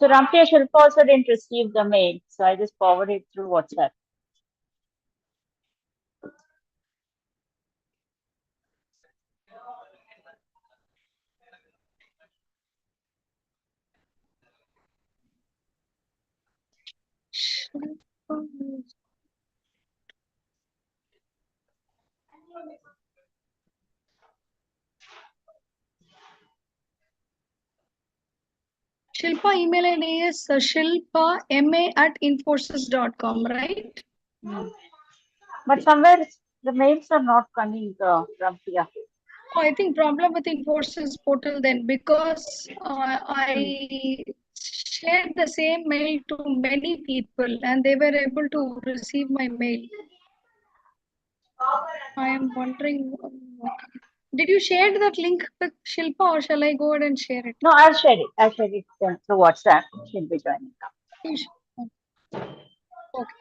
So Ramti and Shilpa also didn't receive the mail, so I just forwarded it through WhatsApp. Shilpa email ID is shilpama@infosys.com, right? But somewhere the mails are not coming, Ramti. Oh, I think problem with Infosys portal then, because I shared the same mail to many people and they were able to receive my mail. I am wondering, did you share that link with Shilpa or shall I go ahead and share it? No, I'll share it. I'll share it through WhatsApp. She'll be joining now. You sh- Okay.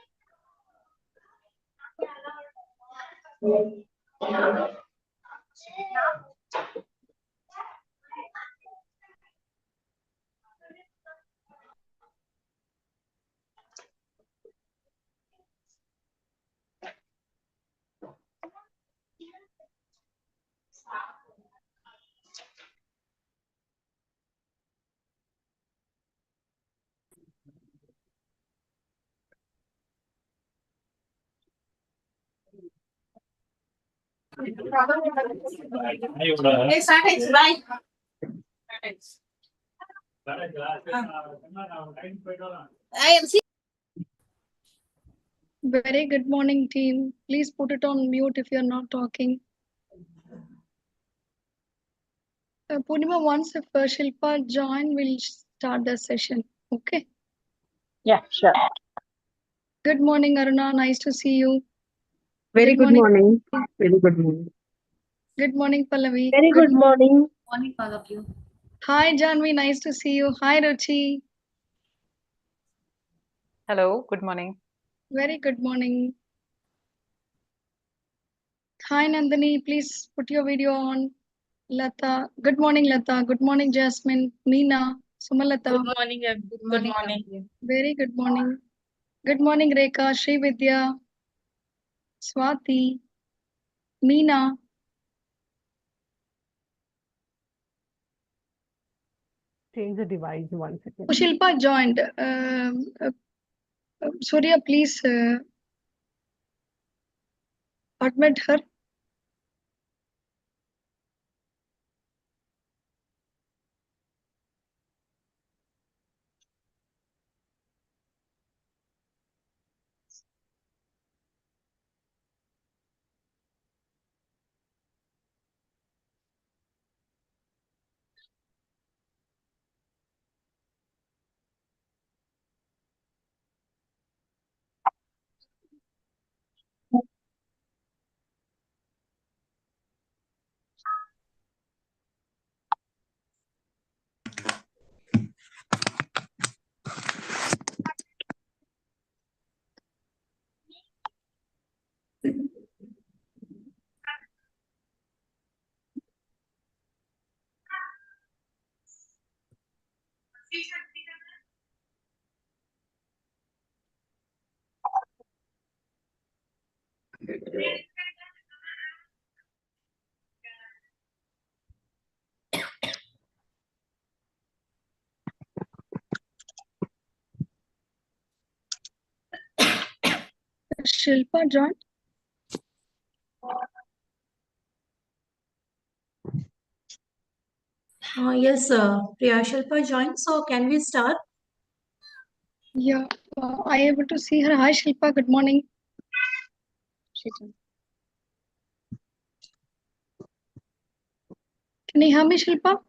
Very good morning, team. Please put it on mute if you're not talking. Purnima, once if Shilpa join, we'll start the session. Okay. Yeah, sure. Good morning, Aruna. Nice to see you. Very good morning. Very good morning. Good morning, Pallavi. Very good morning. Morning, all of you. Hi, Janvi. Nice to see you. Hi, Ruchi. Hello, good morning. Very good morning. Hi, Nandini. Please put your video on. Lata. Good morning, Lata. Good morning, Jasmine. Meena. Sumalata. Good morning. Good morning. Very good morning. Good morning, Rekha. Sri Vidya. Swati. Meena. Change the device 1 second. Shilpa joined. Surya, please admit her. Shilpa joined. Yes, Priya Shilpa joined. So can we start? Yeah, I able to see her. Hi, Shilpa. Good morning. Can you hear me, Shilpa?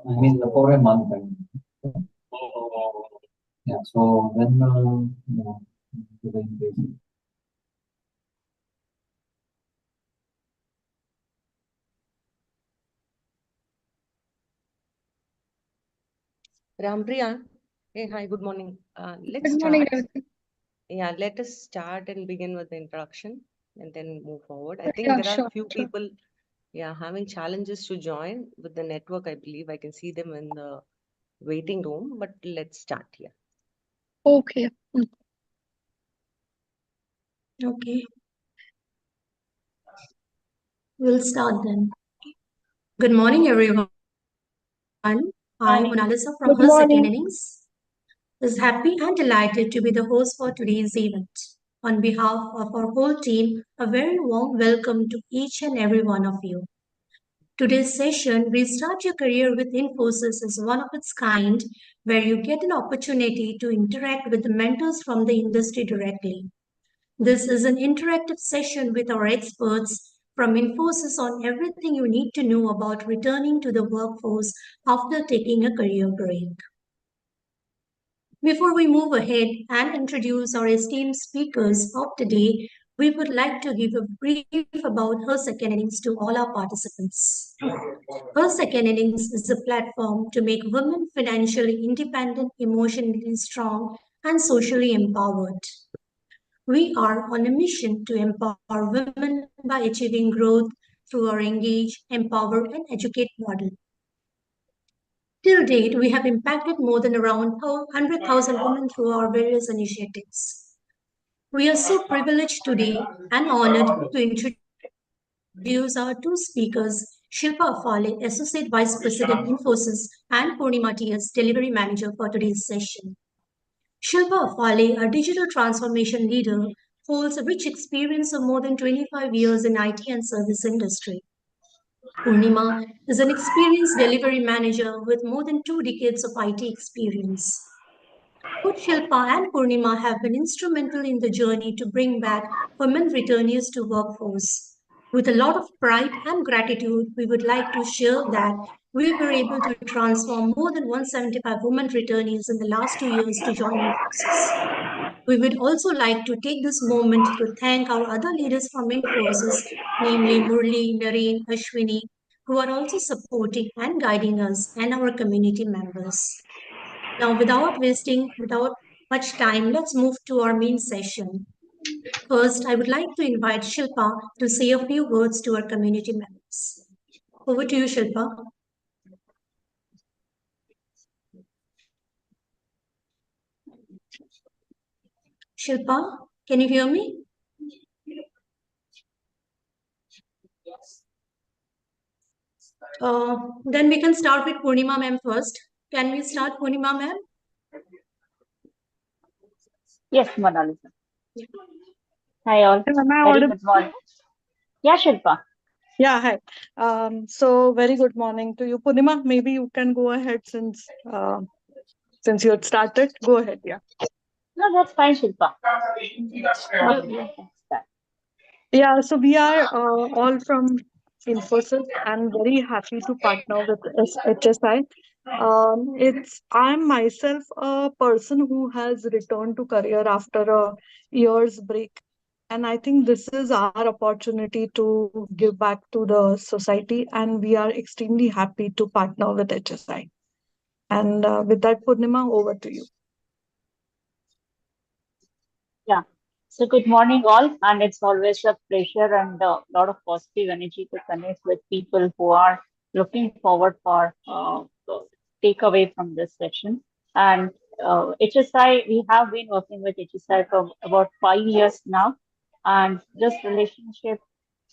I mean, for a month. So when the increase. Rampriya, hey, hi, good morning. Let's Good morning, start. Ravika. Yeah, let us start and begin with the introduction and then move forward. I think Yeah, there are sure, few sure. people, yeah, having challenges to join with the network. I believe I can see them in the waiting room, but let's start here. Okay. Okay, we'll start then. Good morning, everyone. I'm Monalisa from Good Her Second morning. Innings. Is happy and delighted to be the host for today's event. On behalf of our whole team, a very warm welcome to each and every one of you. Today's session, Restart Your Career with Infosys, is one of its kind where you get an opportunity to interact with the mentors from the industry directly. This is an interactive session with our experts from Infosys on everything you need to know about returning to the workforce after taking a career break. Before we move ahead and introduce our esteemed speakers of today, we would like to give a brief about Her Second Innings to all our participants. Her Second Innings is a platform to make women financially independent, emotionally strong, and socially empowered. We are on a mission to empower women by achieving growth through our engage, empower, and educate model. Till date, we have impacted more than around 100,000 women through our various initiatives. We are so privileged today and honored to introduce our two speakers, Shilpa Afale, Associate Vice President Infosys, and Purnima T.S., Delivery Manager for today's session. Shilpa Afale, a digital transformation leader, holds a rich experience of more than 25 years in IT and service industry. Purnima is an experienced delivery manager with more than 2 decades of IT experience. Both Shilpa and Purnima have been instrumental in the journey to bring back women returnees to workforce. With a lot of pride and gratitude, we would like to share that we were able to transform more than 175 women returnees in the last 2 years to join Infosys. We would also like to take this moment to thank our other leaders from Infosys, namely Murli, Nareen, Ashwini, who are also supporting and guiding us and our community members. Now, without much time, let's move to our main session. First, I would like to invite Shilpa to say a few words to our community members. Over to you, Shilpa. Shilpa, can you hear me? Then we can start with Purnima ma'am first. Can we start, Purnima ma'am? Yes, Monalisa. Hi all. Am I Very audible? good morning. Yeah, Shilpa. Yeah, hi. So very good morning to you, Purnima. Maybe you can go ahead since you had started. Go ahead, yeah. No, that's fine, Shilpa. Okay. You can start. Yeah, so we are all from Infosys and very happy to partner with HSI. I'm myself a person who has returned to career after a year's break. And I think this is our opportunity to give back to the society, and we are extremely happy to partner with HSI. And with that, Purnima, over to you. Yeah. So good morning, all, and it's always a pleasure and a lot of positive energy to connect with people who are looking forward for takeaway from this session. And HSI, we have been working with HSI for about 5 years now, and this relationship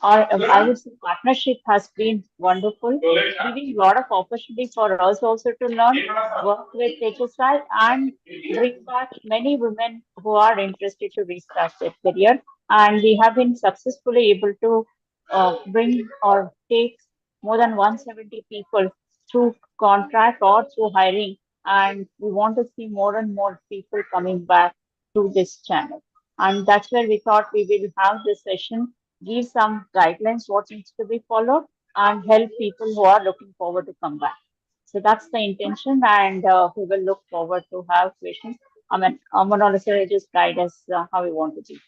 or I would say partnership has been wonderful, giving a lot of opportunity for us also to learn, work with HSI, and bring back many women who are interested to restart their career. And we have been successfully able to bring or take more than 170 people through contract or through hiring. And we want to see more and more people coming back to this channel. And that's where we thought we will have this session, give some guidelines what needs to be followed, and help people who are looking forward to come back. So that's the intention, and we will look forward to have questions. Manoj sir just guide us how we want to do.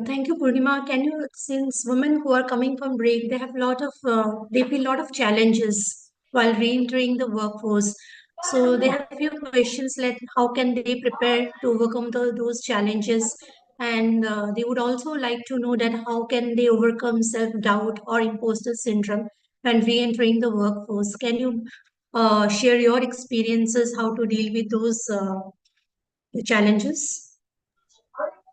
Thank you, Purnima. Can you, since women who are coming from break, they have they feel a lot of challenges while re-entering the workforce. So they have few questions like how can they prepare to overcome those challenges, and they would also like to know that how can they overcome self-doubt or imposter syndrome when re-entering the workforce. Can you share your experiences how to deal with those challenges?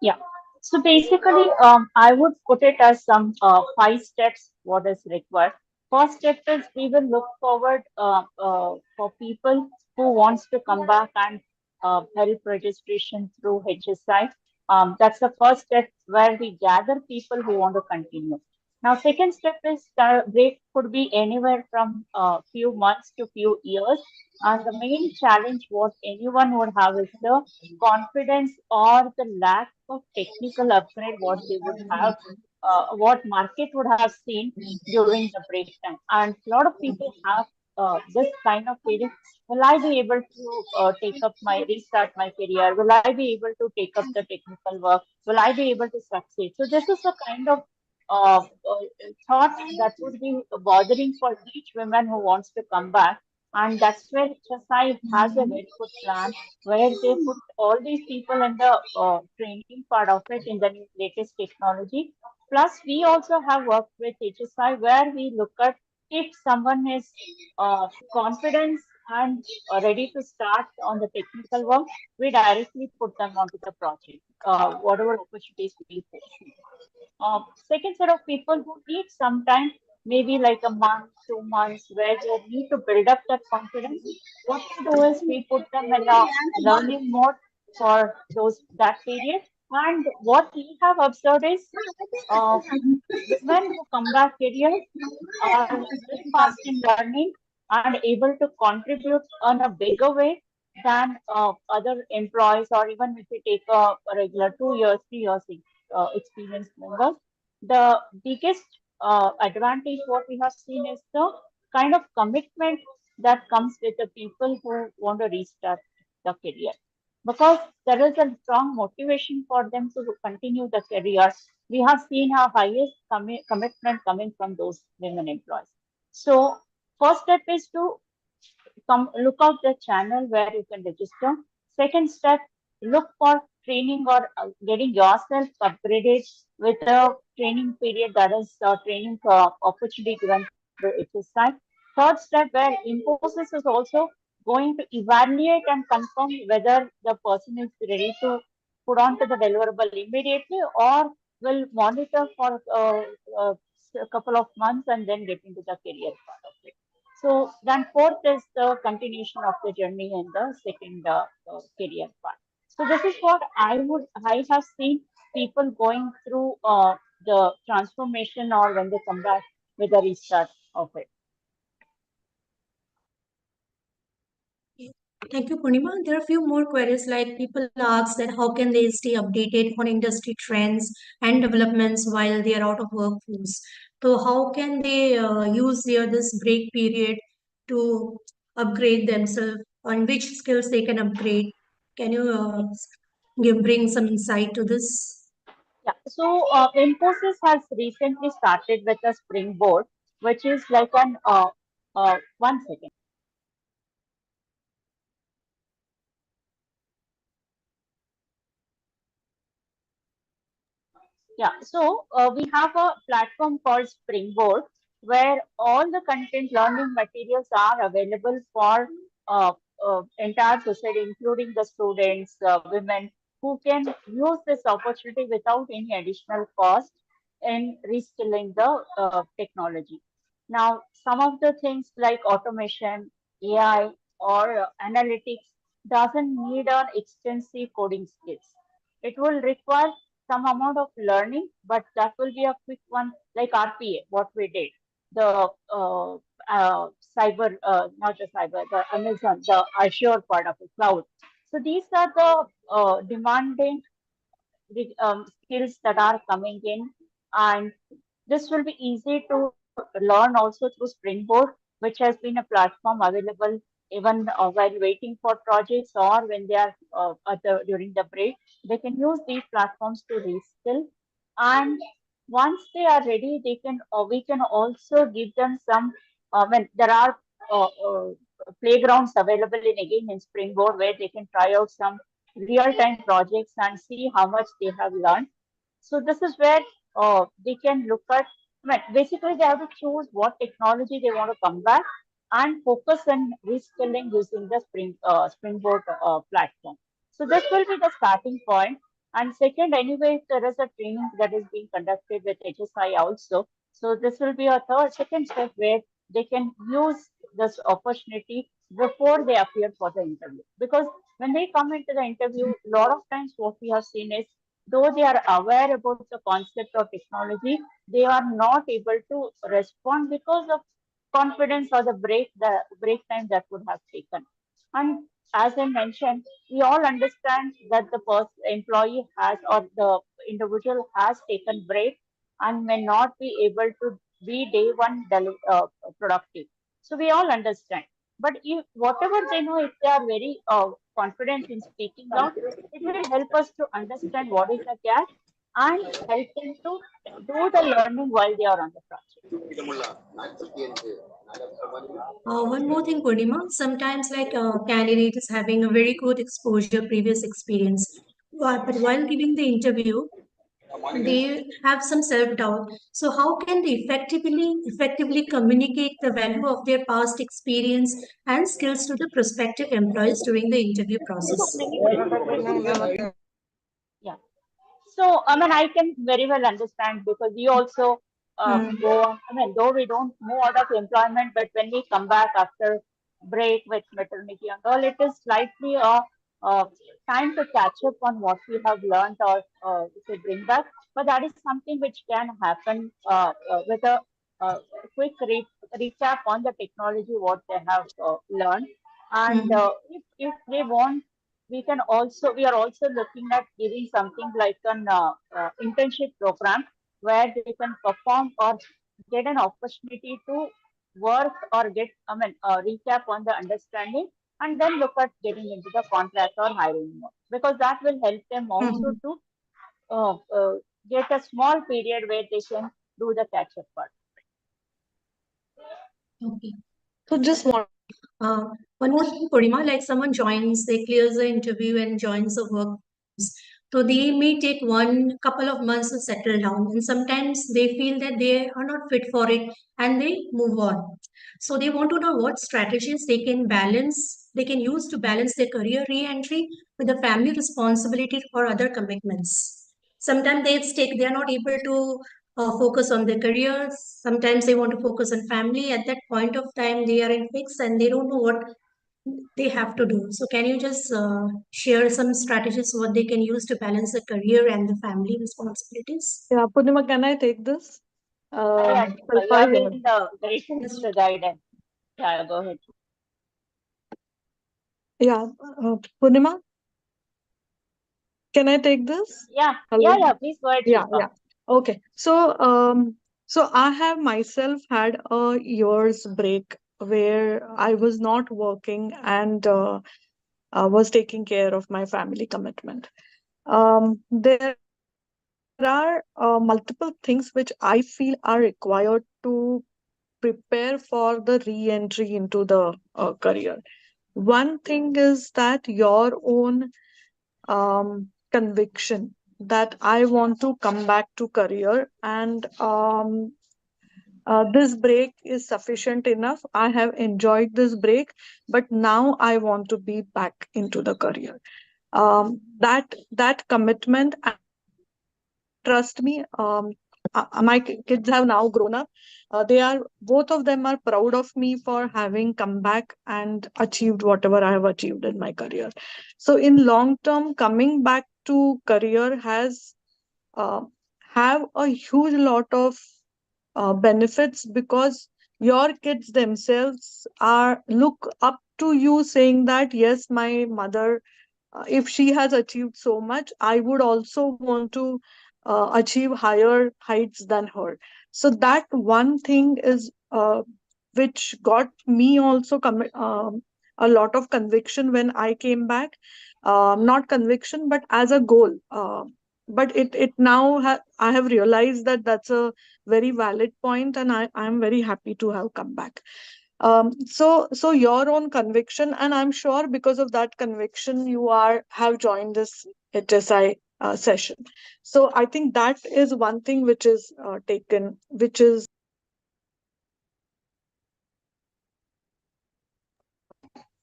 Yeah. So basically, I would put it as some 5 steps what is required. First step is we will look forward for people who wants to come back and help registration through HSI. That's the first step where we gather people who want to continue. Now, second step is the break could be anywhere from few months to few years. And the main challenge what anyone would have is the confidence or the lack of technical upgrade what they would have, what market would have seen during the break time. And a lot of people have this kind of feeling, will I be able to take up my, restart my career? Will I be able to take up the technical work? Will I be able to succeed? So this is a kind of thought that would be bothering for each woman who wants to come back. And that's where HSI has a very good plan where they put all these people in the training part of it in the latest technology. Plus, we also have worked with HSI where we look at if someone is confident and ready to start on the technical work, we directly put them onto the project, whatever opportunities we see. Second set of people who need some time, maybe like a month, 2 months, where they need to build up that confidence. What we do is we put them in a learning mode for that period. And what we have observed is uh, women who come back career are very fast in learning and able to contribute in a bigger way than other employees, or even if you take a regular 2 years, 3 years experienced members. The biggest advantage what we have seen is the kind of commitment that comes with the people who want to restart the career, because there is a strong motivation for them to continue the career. We have seen our highest commitment coming from those women employees. So first step is to come look out the channel where you can register. Second step, look for training or getting yourself upgraded with a training period, that is training opportunity given through HSI. Third step, where Infosys is also going to evaluate and confirm whether the person is ready to put on to the deliverable immediately or will monitor for uh, a couple of months and then get into the career part of it. So then fourth is the continuation of the journey in the second career part. So this is what I have seen people going through the transformation or when they come back with a restart of it. Thank you, Purnima. There are a few more queries like people ask that how can they stay updated on industry trends and developments while they are out of workforce. So how can they use this break period to upgrade themselves? On which skills they can upgrade? Can you bring some insight to this? Yeah. So Infosys has recently started with a Springboard, which is like an 1 second. Yeah, so we have a platform called Springboard where all the content learning materials are available for uh, entire society, including the students, women, who can use this opportunity without any additional cost in reskilling the technology. Now, some of the things like automation, AI, or analytics doesn't need an extensive coding skills. It will require some amount of learning, but that will be a quick one like RPA, what we did. The not the cyber, the Amazon, the Azure part of the cloud. So these are the demanding skills that are coming in, and this will be easy to learn also through Springboard, which has been a platform available even while waiting for projects or when they are during the break, they can use these platforms to reskill. And once they are ready, they can we can also give them some. When there are uh, uh, playgrounds available in Springboard where they can try out some real-time projects and see how much they have learned. So this is where they can look at. I mean, basically, they have to choose what technology they want to come back and focus on reskilling using the Springboard platform. So this will be the starting point. And second, anyway, there is a training that is being conducted with HSI also. So this will be a second step where they can use this opportunity before they appear for the interview. Because when they come into the interview, a lot of times what we have seen is though they are aware about the concept of technology, they are not able to respond because of confidence or the break time that would have taken. And as I mentioned, we all understand that the employee has or the individual has taken break and may not be able to be day one productive. So we all understand. But if whatever they know, if they are very confident in speaking out, it will help us to understand what is the gap and help them to do the learning while they are on the project. One more thing, Purnima. Sometimes, like a candidate is having a very good exposure, previous experience, but while giving the interview, they have some self-doubt. So, how can they effectively communicate the value of their past experience and skills to the prospective employees during the interview process? Yeah. So, I mean, I can very well understand because we also Hmm. I mean, though we don't move out of employment, but when we come back after break with maternity and all, it is slightly a time to catch up on what we have learned or to bring back. But that is something which can happen with a uh, quick recap on the technology, what they have learned. And Hmm. if they want we are also looking at giving something like an internship program where they can perform or get an opportunity to work or get, I mean, recap on the understanding and then look at getting into the contract or hiring more. Because that will help them also Hmm. to uh, uh, get a small period where they can do the catch up part. Okay. So just want Uh, One more thing, Purima, like someone joins, they clears the interview and joins the workforce. So they may take one couple of months to settle down, and sometimes they feel that they are not fit for it and they move on. So they want to know what strategies they can use to balance their career re-entry with the family responsibility or other commitments. Sometimes they are not able to focus on their careers. Sometimes they want to focus on family. At that point of time, they are in fix and they don't know what they have to do. So, can you just share some strategies what they can use to balance the career and the family responsibilities? yeah, Purnima, can I take this? Yeah, So Deepa, you I have been the greatest guidance. Yeah, go ahead. yeah, Purnima, can I take this? Yeah, Hello. yeah, please go ahead, Yeah, Shilpa. yeah. Okay. So I have myself had a year's break where I was not working and was taking care of my family commitment. There are multiple things which I feel are required to prepare for the re-entry into the career. One thing is that your own conviction that I want to come back to career and this break is sufficient enough. I have enjoyed this break, but now I want to be back into the career. That commitment, and trust me, my kids have now grown up. They are both of them are proud of me for having come back and achieved whatever I have achieved in my career. So in long term, coming back to career has uh, have a huge lot of benefits because your kids themselves are look up to you saying that yes, my mother, if she has achieved so much, I would also want to achieve higher heights than her. So that one thing is which got me also a lot of conviction when I came back. Not conviction, but as a goal. But it now I have realized that that's a very valid point, and I'm very happy to have come back. So your own conviction, and I'm sure because of that conviction, you have joined this HSI session. So I think that is one thing which is taken, which is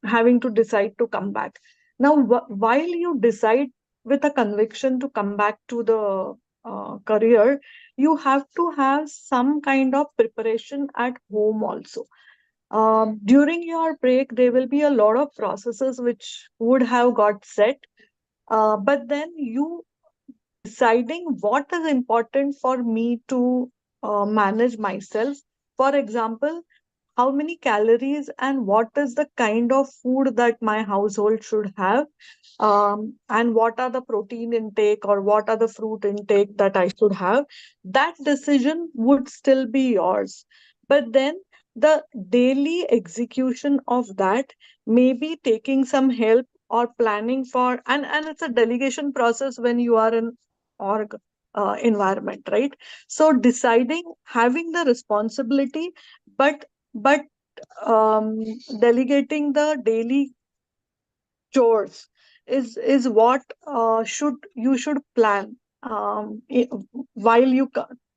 having to decide to come back. Now, while you decide with a conviction to come back to the career, you have to have some kind of preparation at home also. During your break, there will be a lot of processes which would have got set, but then you deciding what is important for me to manage myself. For example, how many calories and what is the kind of food that my household should have, and what are the protein intake or what are the fruit intake that I should have. That decision would still be yours, but then the daily execution of that, maybe taking some help or planning for, and it's a delegation process when you are in org environment, right? So deciding, having the responsibility, but but um, delegating the daily chores is what should plan while you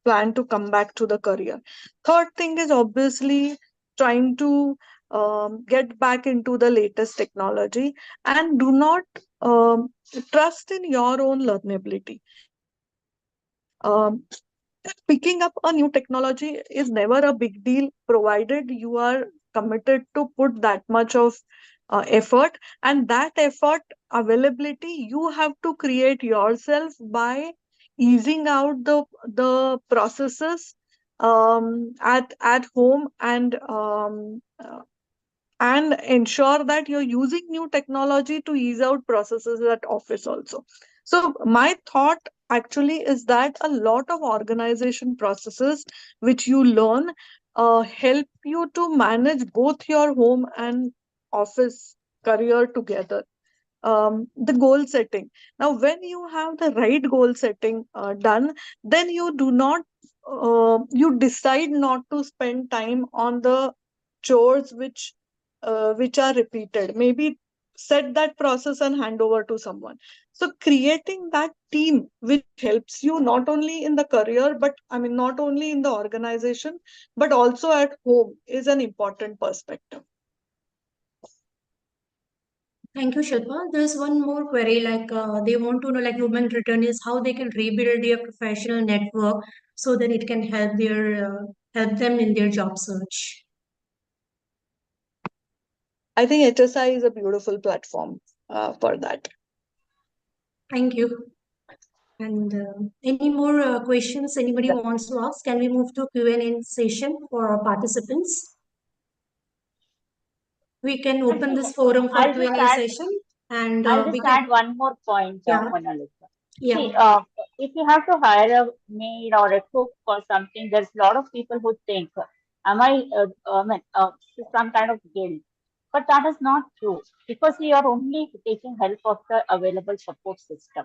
plan to come back to the career. Third thing is obviously trying to get back into the latest technology, and do not um, trust in your own learnability. Picking up a new technology is never a big deal, provided you are committed to put that much of effort, and that effort availability you have to create yourself by easing out the processes at home, and ensure that you're using new technology to ease out processes at office also. So my thought actually is that a lot of organization processes which you learn help you to manage both your home and office career together. The goal setting. Now, when you have the right goal setting done, then you decide not to spend time on the chores which are repeated. Maybe set that process and hand over to someone. So creating that team which helps you not only in the career, but I mean not only in the organization, but also at home is an important perspective. Thank you, Shilpa. There's one more query, like they want to know, like women return is how they can rebuild their professional network so that it can help them in their job search. I think HSI is a beautiful platform for that. Thank you. And any more questions anybody wants to ask? Can we move to Q&A session for our participants? We can open this forum for I'll just Q&A add session, and I'll we just can, add one more point, yeah, Monalisa. yeah. See, if you have to hire a maid or a cook or something, there's a lot of people who think, am I mean, some kind of guilt? But that is not true, because you are only taking help of the available support system.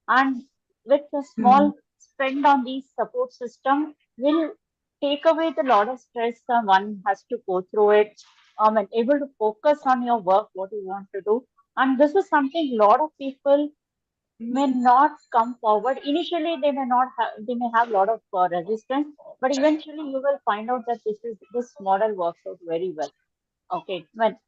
And with a Hmm. small spend on these support system will take away the lot of stress one has to go through it. And able to focus on your work, what you want to do. And this is something a lot of people may not come forward. Initially, they may not have, they may have a lot of resistance, but eventually you will find out that this model works out very well. Okay, when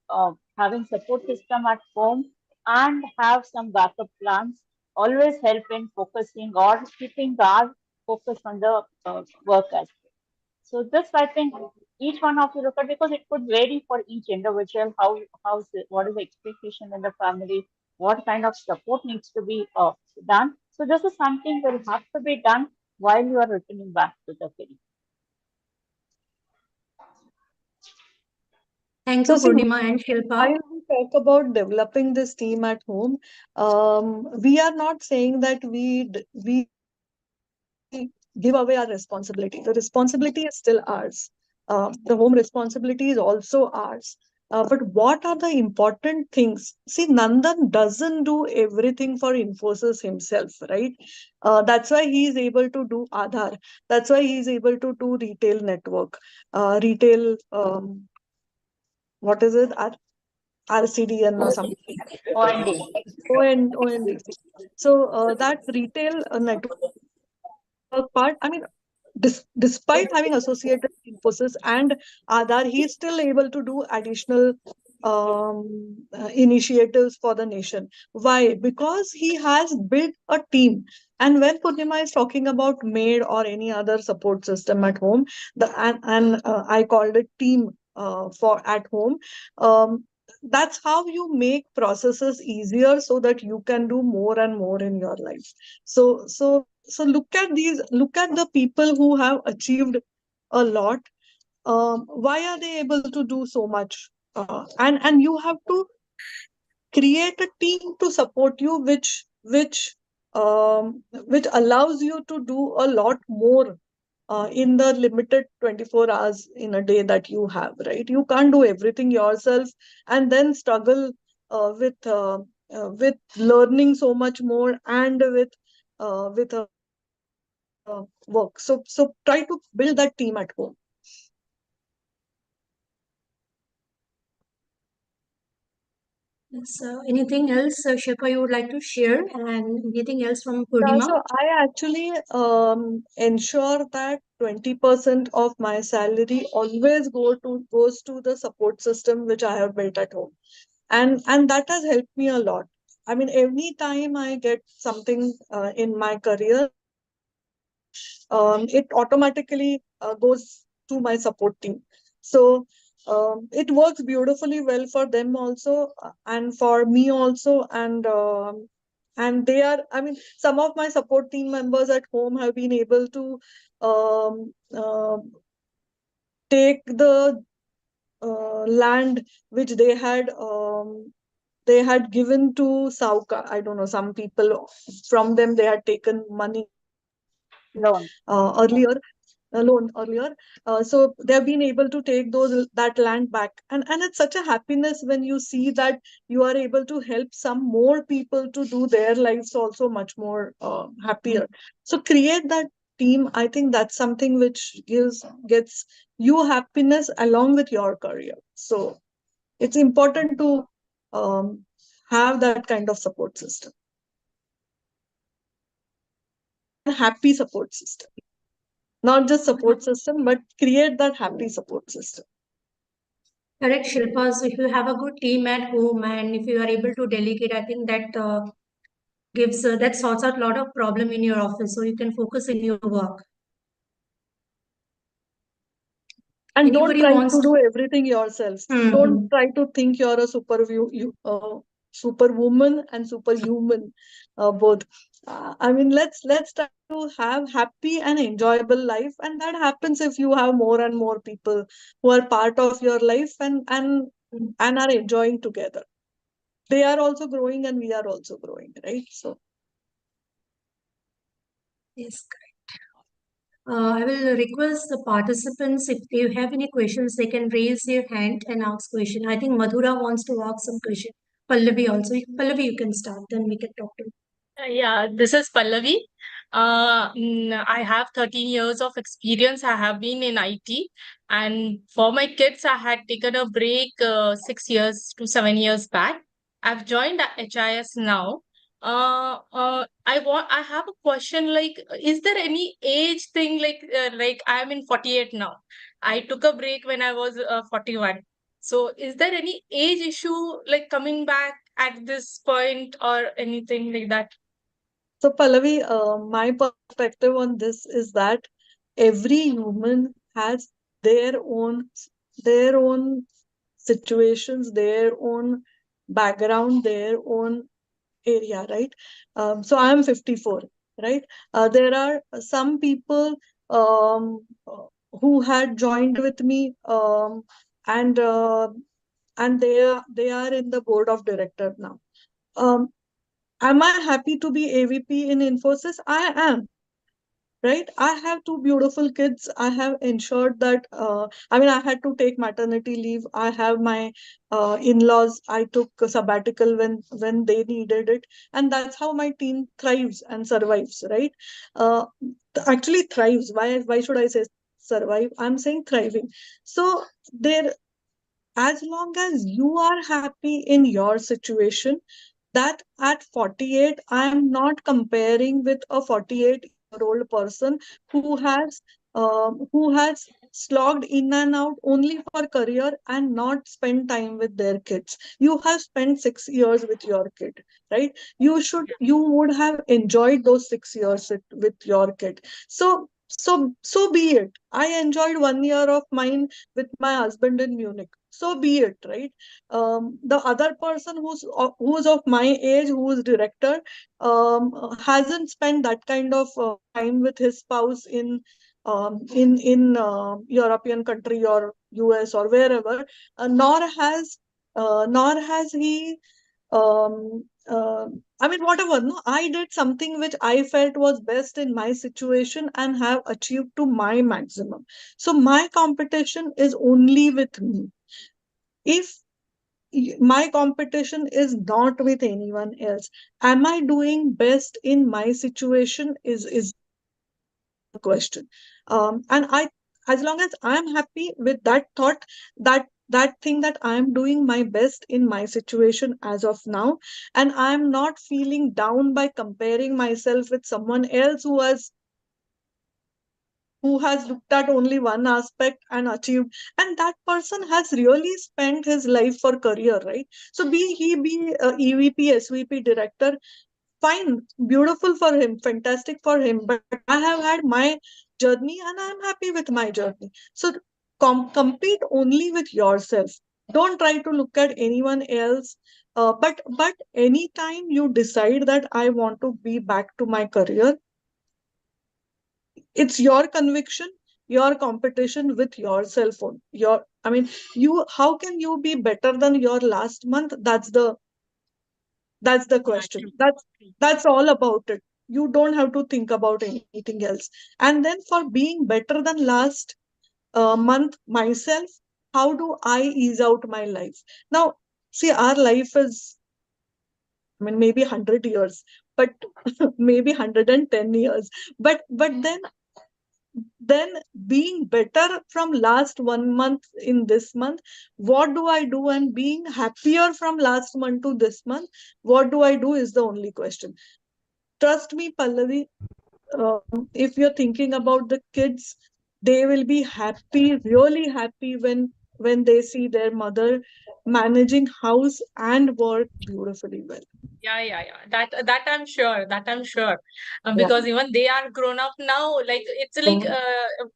having support system at home and have some backup plans always help in focusing or keeping our focus on the work as well. So this, I think, each one of you look at, because it could vary for each individual. What is the expectation in the family? What kind of support needs to be done? So this is something that will have to be done while you are returning back to the career. Thank So you, see, Purnima and Shilpa. while we talk about developing this team at home, we are not saying that we give away our responsibility. The responsibility is still ours. The home responsibility is also ours. But what are the important things? See, Nandan doesn't do everything for Infosys himself, right? That's why he is able to do Aadhaar. That's why he is able to do retail network, retail, what is it? RCDN or something. OND. ONDC. So that retail network part, I mean, despite having associated Infosys and Aadhaar, he is still able to do additional initiatives for the nation. Why? Because he has built a team. And when Purnima is talking about MAID or any other support system at home, I called it team for at home. That's how you make processes easier so that you can do more and more in your life. So look at the people who have achieved a lot. Why are they able to do so much? And you have to create a team to support you, which allows you to do a lot more in the limited 24 hours in a day that you have, right? You can't do everything yourself and then struggle with learning so much more and with work. So try to build that team at home. So anything else, Shilpa, you would like to share, and anything else from Yeah, Purnima? so I actually ensure that 20% of my salary always goes to the support system which I have built at home. And that has helped me a lot. I mean, every time I get something in my career, it automatically goes to my support team. So it works beautifully well for them also, and for me also. And they are, I mean, some of my support team members at home have been able to um, take the land which they had given to Sauka. I don't know, some people from them, they had taken money Loan. loan earlier. So they've been able to take that land back, and it's such a happiness when you see that you are able to help some more people to do their lives also much more happier. So create that team. I think that's something which gets you happiness along with your career. So it's important to um, have that kind of support system and happy support system. Not just support system, but create that happy support system. Correct, Shilpa. So if you have a good team at home and if you are able to delegate, I think that gives that sorts out a lot of problem in your office, so you can focus in your work. And don't Anybody try wants to do everything yourself. Don't try to think you're a superwoman and superhuman, both. I mean, let's try to have happy and enjoyable life, and that happens if you have more and more people who are part of your life and are enjoying together. They are also growing, and we are also growing, right? So. Yes, correct. I will request the participants, if they have any questions, they can raise their hand and ask question. I think Madhura wants to ask some question. Pallavi also. Pallavi, you can start, then we can talk to you. Yeah, this is Pallavi. I have 13 years of experience. I have been in IT, and for my kids, I had taken a break 6 years to 7 years back. I've joined HIS now. I have a question, like, is there any age thing, like I'm in 48 now. I took a break when I was 41. So is there any age issue like coming back at this point or anything like that? So Pallavi, my perspective on this is that every human has their own situations, their own background, their own area, right? So I am 54, right? There are some people who had joined with me, and they are in the board of director now. Um, Am I happy to be AVP in Infosys? I am. right? I have two beautiful kids. I have ensured that, I had to take maternity leave. I have my in-laws. I took a sabbatical when they needed it. And that's how my team thrives and survives, right? Uh, Actually thrives. Why should I say survive? I'm saying thriving. So there, as long as you are happy in your situation, that at 48, I am not comparing with a 48-year-old person who has slogged in and out only for career and not spent time with their kids. You have spent 6 years with your kid, right? You would have enjoyed those 6 years with your kid. So be it. I enjoyed 1 year of mine with my husband in Munich. So be it, right? The other person who's of my age, who is director, hasn't spent that kind of time with his spouse in European country or US or wherever, nor has he um, uh, whatever. No, I did something which I felt was best in my situation and have achieved to my maximum. So my competition is only with me. If my competition is not with anyone else, am I doing best in my situation is the question. And I, as long as I'm happy with that thought, that thing that I'm doing my best in my situation as of now, and I'm not feeling down by comparing myself with someone else who has looked at only one aspect and achieved, and that person has really spent his life for career, right? So be EVP, SVP, director, fine, beautiful for him, fantastic for him, but I have had my journey and I'm happy with my journey. So compete only with yourself. Don't try to look at anyone else. But anytime you decide that I want to be back to my career, it's your conviction, your competition with yourself on your, you, how can you be better than your last month? That's the question. That's all about it. You don't have to think about anything else. And then for being better than last month myself, how do I ease out my life now? See, our life is, maybe 100 years, but maybe 110 years, but then being better from last 1 month in this month, what do I do? And being happier from last month to this month, what do I do is the only question. Trust me, Pallavi, if you're thinking about the kids, they will be happy, really happy, when they see their mother managing house and work beautifully well. Yeah. That I'm sure. That I'm sure. Yeah. Because even they are grown up now. Like it's like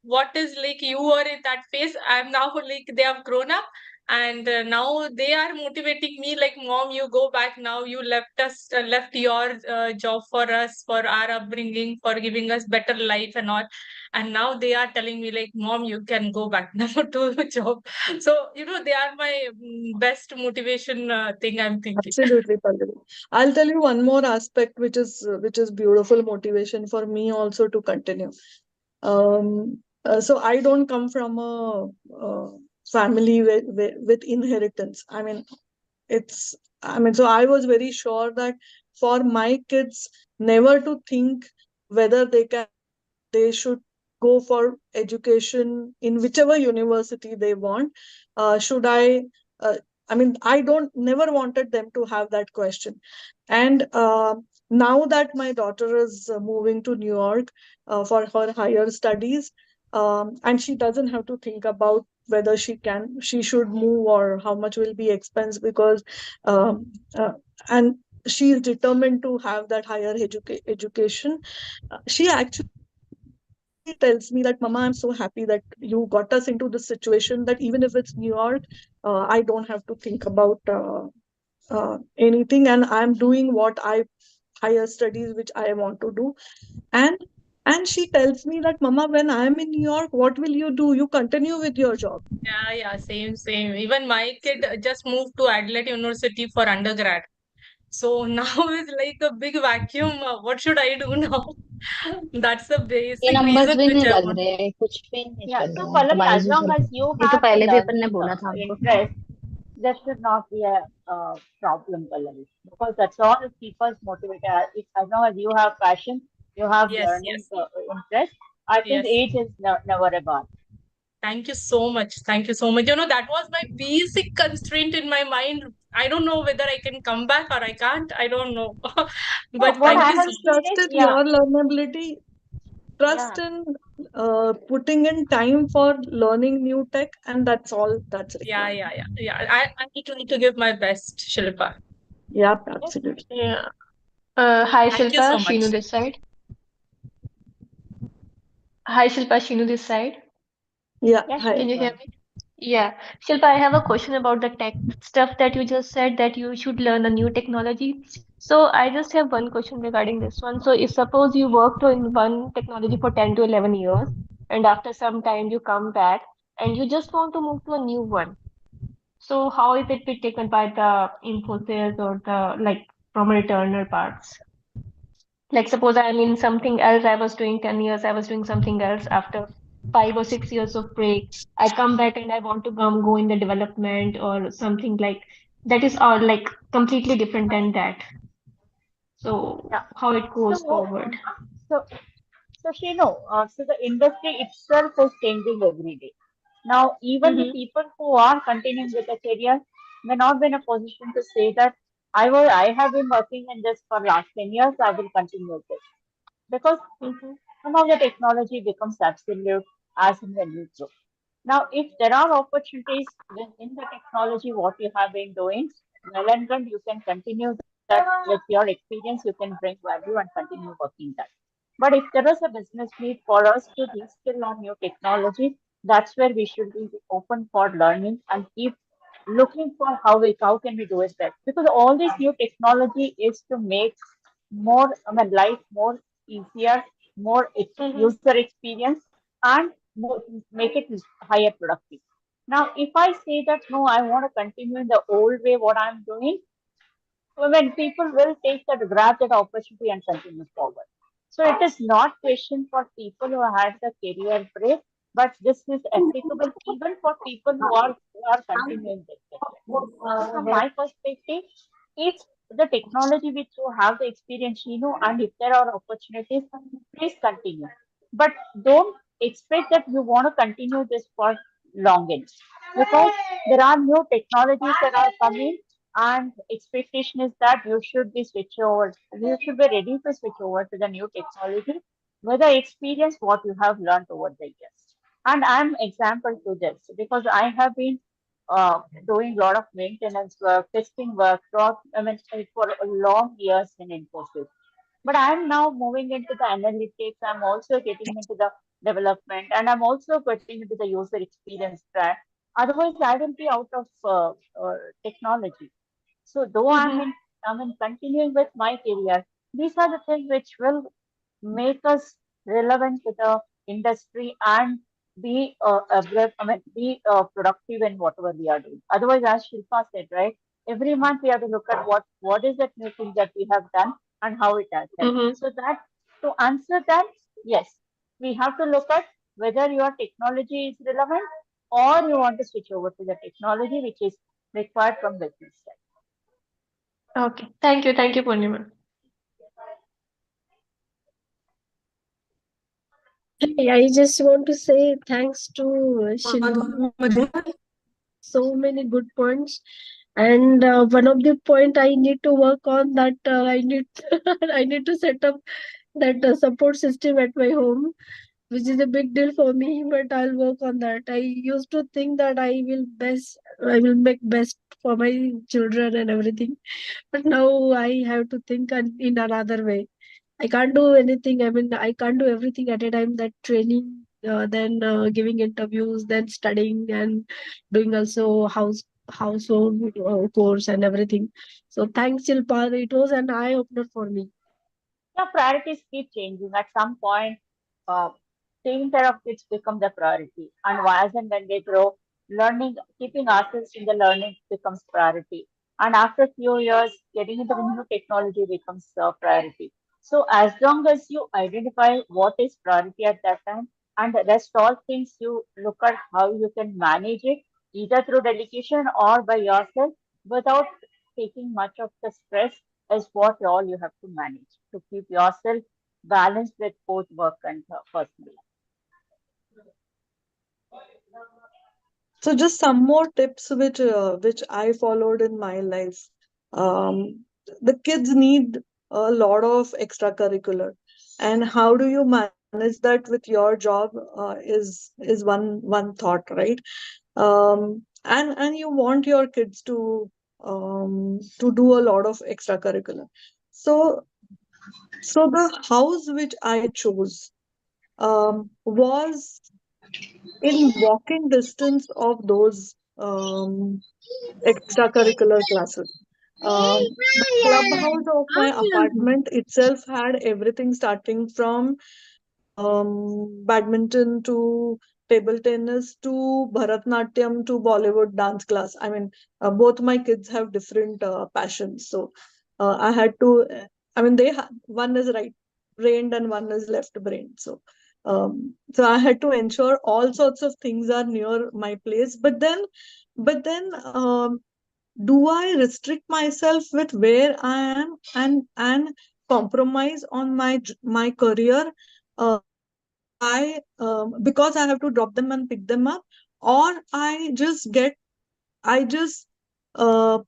what is like you were in that phase. I'm now like they have grown up, and now they are motivating me. Like, mom, you go back now. You left us, left your job for us, for our upbringing, for giving us better life and all. And now they are telling me like, mom, you can go back now to the job. So they are my best motivation thing. I'm thinking. Absolutely, Pallavi. I'll tell you one more aspect, which is beautiful motivation for me also to continue. So I don't come from a family with inheritance. It's, so I was very sure that for my kids never to think whether they should go for education in whichever university they want. Should I? Uh, I don't never wanted them to have that question. And now that my daughter is moving to New York for her higher studies, and she doesn't have to think about whether she should move or how much will be expense, because um, and she is determined to have that higher education. She actually tells me that, Mama, I'm so happy that you got us into this situation, that even if it's New York, I don't have to think about anything, and I'm doing what I higher studies which I want to do. And and she tells me that, Mama, when I'm in New York, what will you do? You continue with your job. Yeah, same. Even my kid just moved to Adelaide University for undergrad. So now it's like a big vacuum. What should I do now? That's the ये basic numbers reason भी which नहीं I लग want. रहे, कुछ भी नहीं Yeah, चल so रहा है, Pallavi, तुम्हारी as जो long चल as रहा you है, ये तो have the पहले भी अपन ने learning बोला था हमको. interest, there should not be a problem, because that's all that keep us motivated. If, as long as you have passion, you have Yes, learning yes, interest, I think yes. age is never a bar. Thank you so much. Thank you so much. That was my basic constraint in my mind. I don't know whether I can come back or I can't. I don't know. So But what thank No, you I have so just much. seen trust is, in yeah, your learnability. yeah. Trust in putting in time for learning new tech, and that's all that's Yeah, required. yeah, yeah, yeah. I need to give my best, Shilpa. Yep, Yes, absolutely. Yeah. Hi Thank you Shilpa, so much. Sheenu this side. Hi Shilpa, Sheenu this side. Yeah, yes, hi. Can you Shilpa. hear me? Yeah. Shilpa, I have a question about the tech stuff that you just said that you should learn a new technology. So I just have one question regarding this one. So if suppose you worked in one technology for 10 to 11 years, and after some time you come back and you just want to move to a new one. So how is it be taken by the Infosys or the like from a returner parts? Like suppose I'm in something else, I was doing 10 years, I was doing something else after 5 or 6 years of break. I come back and I want to go in the development or something like that is all like completely different than that. So Yeah. how it So, goes forward. so so the industry itself is changing every day. Now, even the Mm-hmm. people who are continuing with the career may not be in a position to say that I have been working in this for last 10 years, I will continue with this. Because Mm-hmm. some of the technology becomes absolute as in when you grow. Now, if there are opportunities within the technology, what you have been doing, well and good, you can continue that with your experience, you can bring value and continue working that. But if there is a business need for us to reskill on new technology, that's where we should be open for learning and keep looking for how can we do it best. Because all this new technology is to make life more easier, more Mm-hmm. user experience, and make it higher productive. Now, if I say that no, I want to continue in the old way, what I'm doing, when people will take that, grab that opportunity and continue forward. So it is not question for people who had the career break, but this is applicable even for people who are continuing their career. So from my perspective, if the technology which you have the experience, and if there are opportunities, please continue. But don't expect that you want to continue this for long ends, because there are new technologies that are coming, and expectation is that you should be switch over. You should be ready to switch over to the new technology with the experience what you have learned over the years. And I'm example to this because I have been doing a lot of maintenance work, testing work, for long years in Infosys. But I'm now moving into the analytics. I'm also getting into the development, and I'm also getting into the user experience track. Otherwise, I will be out of technology. So though Mm-hmm. I'm in continuing with my career, these are the things which will make us relevant to the industry and be productive in whatever we are doing. Otherwise, as Shilpa said, right, every month we have to look at what is that new thing that we have done and how it has helped. Mm-hmm. So that to answer that, yes, we have to look at whether your technology is relevant or you want to switch over to the technology which is required from business side. Okay. Thank you, Purnima. Hey, I just want to say thanks to Madhu, so many good points. And one of the point I need to work on that I need I need to set up that support system at my home, which is a big deal for me. But I'll work on that. I used to think that I will make best for my children and everything. But now I have to think in another way. I can't do anything. I mean, I can't do everything at a time. That training, then giving interviews, then studying and doing also household course and everything. So thanks, Shilpa. It was an eye opener for me. Yeah, priorities keep changing. At some point, uh, taking care of kids become the priority. And as and when they grow, keeping ourselves in the learning becomes priority. and after a few years, getting into the new technology becomes a priority. So as long as you identify what is priority at that time, and the rest all things you look at how you can manage it, either through delegation or by yourself, without taking much of the stress, is what all you have to manage to keep yourself balanced with both work and personal life. So just some more tips which I followed in my life. The kids need a lot of extracurricular, and how do you manage that with your job is one thought, right? And you want your kids to do a lot of extracurricular. So so the house which I chose was in walking distance of those extracurricular classes. The clubhouse of my apartment itself had everything starting from badminton to table tennis to Bharatnatyam to Bollywood dance class. I mean, both my kids have different passions. So I had to, I mean, one is right brained and one is left brained. So I had to ensure all sorts of things are near my place. But then, do I restrict myself with where I am and compromise on my career? Or because I have to drop them and pick them up, or I just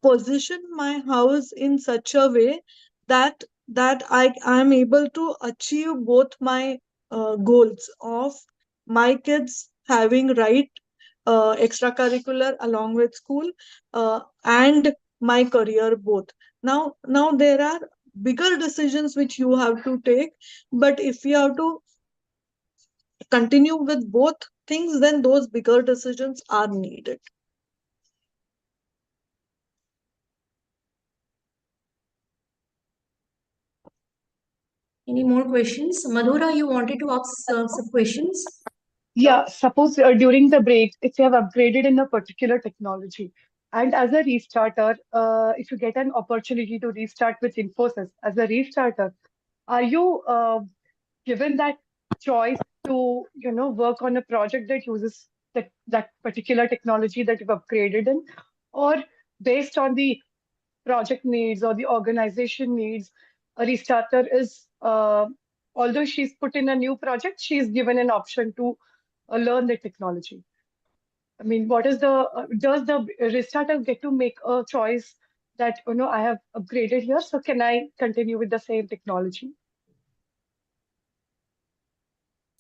position my house in such a way that I am able to achieve both my goals of my kids having right extracurricular along with school and my career both. Now there are bigger decisions which you have to take, but if you have to continue with both things, then those bigger decisions are needed. Any more questions? Madhura, you wanted to ask some questions? Yeah, suppose during the break, if you have upgraded in a particular technology, and as a restarter, if you get an opportunity to restart with Infosys as a restarter, are you given that choice to, work on a project that uses that particular technology that you've upgraded in, or based on the project needs or the organization needs, a restarter is, although she's put in a new project, she's given an option to learn the technology. I mean, does the restarter get to make a choice that, I have upgraded here, so can I continue with the same technology?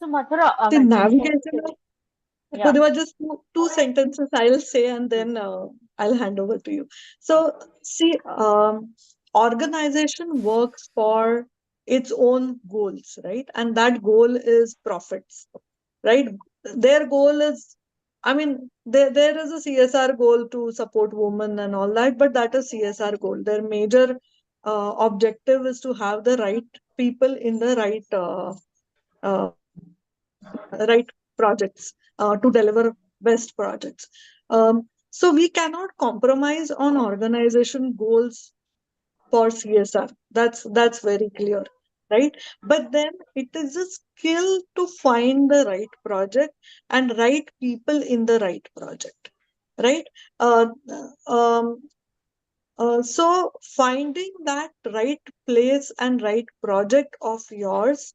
So Mathura, The navigation So yeah. there were just two sentences I'll say, and then I'll hand over to you. So, see, organization works for its own goals, right? And that goal is profits, right? Their goal is, I mean, there is a CSR goal to support women and all that, but that is CSR goal. Their major objective is to have the right people in the uh, right projects to deliver best projects. So we cannot compromise on organization goals for CSR. That's very clear, right? But then it is a skill to find the right project and right people in the right project, right? Uh, um, so finding that right place and right project of yours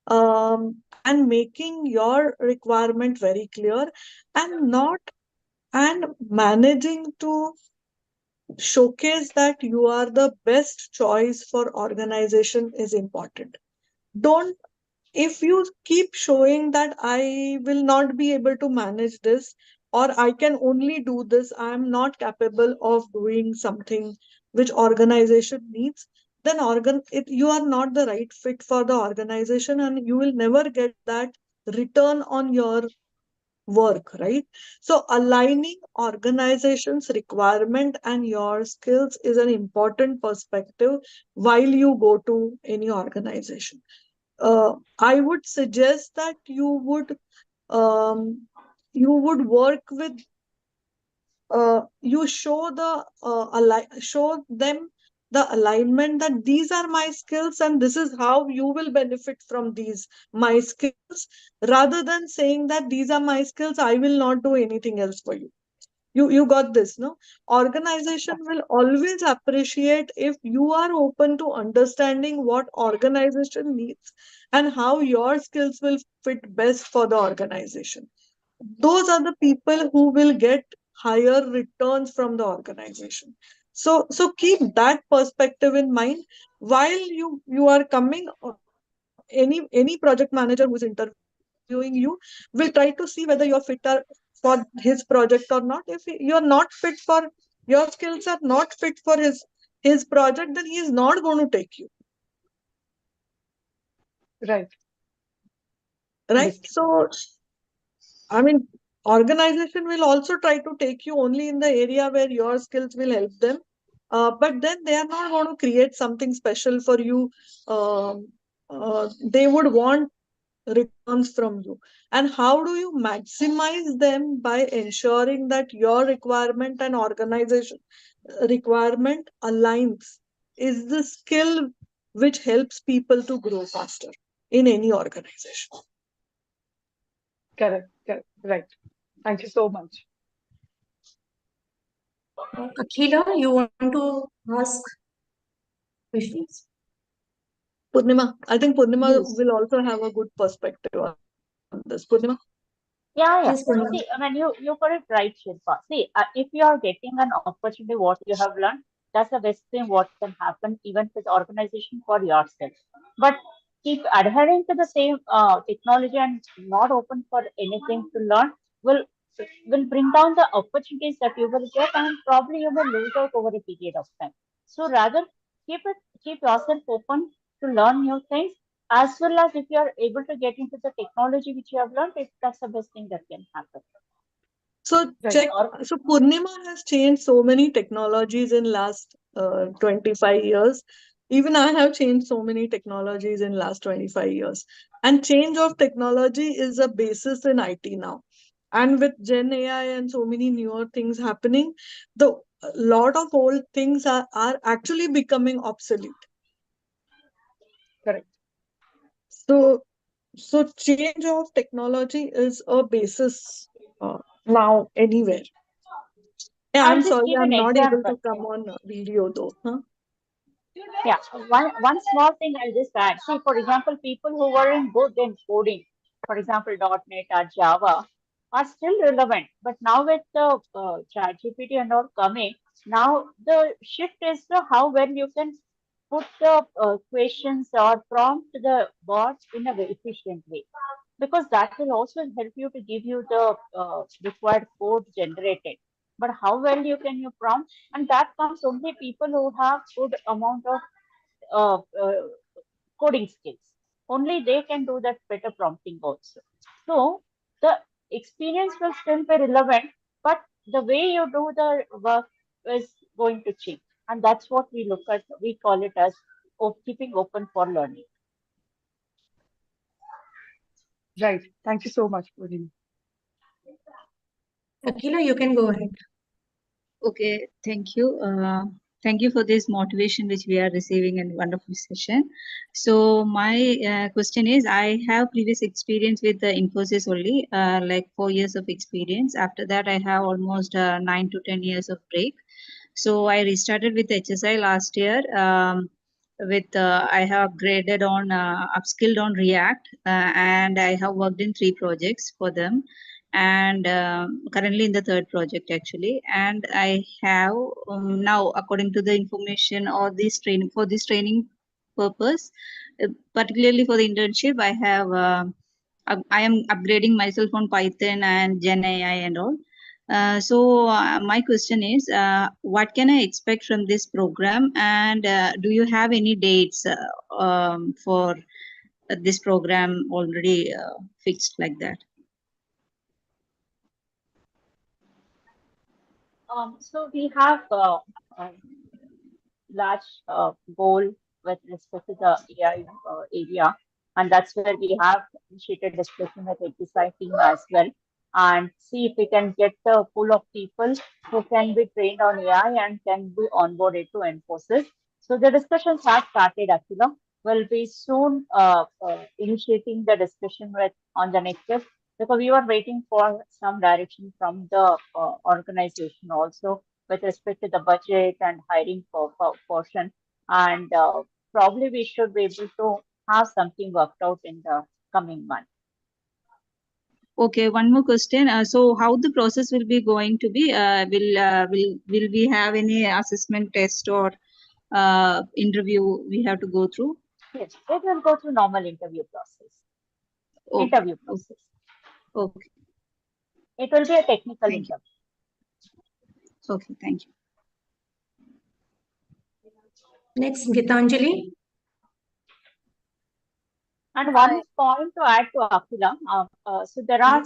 and making your requirement very clear and not and managing to showcase that you are the best choice for organization is important. Don't If you keep showing that I will not be able to manage this or I can only do this, I am not capable of doing something which organization needs, then you are not the right fit for the organization and you will never get that return on your work, right? So aligning organization's requirement and your skills is an important perspective while you go to any organization. I would suggest that um, you would work with you show show them the alignment that these are my skills and this is how you will benefit from these my skills, rather than saying that these are my skills, I will not do anything else for you. You got this, no? Organization will always appreciate if you are open to understanding what organization needs and how your skills will fit best for the organization. Those are the people who will get higher returns from the organization. So keep that perspective in mind while you are coming. Any project manager who is interviewing you will try to see whether you're fit for his project or not. If you're not fit for, your skills are not fit for his project, then he is not going to take you. Right. Right? Understood. So I mean, organization will also try to take you only in the area where your skills will help them. But then they are not going to create something special for you. Um, they would want returns from you. And how do you maximize them? By ensuring that your requirement and organization requirement aligns, is the skill which helps people to grow faster in any organization. Correct. Correct. Right. Thank you so much. Akila, you want to ask questions? Purnima, I think Purnima Yes. will also have a good perspective on this. Purnima? Yeah. Yes, Purnima. See, I mean, you got it right, Shilpa. See, if you are getting an opportunity, what you have learned, that's the best thing what can happen even with organization for yourself. But keep adhering to the same technology and not open for anything to learn will will bring down the opportunities that you will get, and probably you will lose out over a period of time. So rather keep yourself open to learn new things, as well as if you are able to get into the technology which you have learned, that's the best thing that can happen. So Right. check. Or So Purnima has changed so many technologies in last 25 years. Even I have changed so many technologies in last 25 years. And change of technology is a basis in IT now. And with Gen AI and so many newer things happening, the a lot of old things are actually becoming obsolete. Correct. So so change of technology is a basis now anywhere. Yeah, I'll I'm just sorry, give an I'm not able example. to come on video though. Huh? Yeah, one small thing I'll just add. See, for example, people who were in good in coding, for example, .NET or Java, are still relevant. But now with the ChatGPT and all coming, now the shift is to how well you can put the questions or prompt the bots in a very efficient way, because that will also help you to give you the required code generated. But how well you prompt, and that comes only people who have good amount of uh, uh, coding skills. Only they can do that better prompting also. So the experience will still be relevant, but the way you do the work is going to change. And that's what we look at, we call it as keeping open for learning. Right. Thank you so much, Purnima. Akila, you can go ahead. Okay, thank you. Thank you for this motivation which we are receiving and wonderful session. So my question is, I have previous experience with the Infosys only, like 4 years of experience. After that, I have almost 9 to 10 years of break. So I restarted with HSI last year. With I have upgraded on upskilled on React, and I have worked in 3 projects for them, and currently in the third project actually. And I have now, according to the information or this training, for this training purpose, particularly for the internship, I am upgrading myself on Python and Gen AI and all. My question is, what can I expect from this program, and do you have any dates for this program already fixed like that? So we have a large goal with respect to the AI area, and that's where we have initiated discussion with HSI team as well. and see if we can get a pool of people who can be trained on AI and can be onboarded to Infosys. So the discussions have started, Akila. We'll be soon initiating the discussion with on the next step because we were waiting for some direction from the organization also with respect to the budget and hiring portion. And probably we should be able to have something worked out in the coming month. Okay, one more question. So how the process will be going to be? Will we have any assessment test or interview we have to go through? Yes, it will go through normal interview process. Okay. Interview process. Okay. It will be a technical Thank you. interview. Okay, thank you. Next, Gitanjali. And one point to add to Akila, so there are,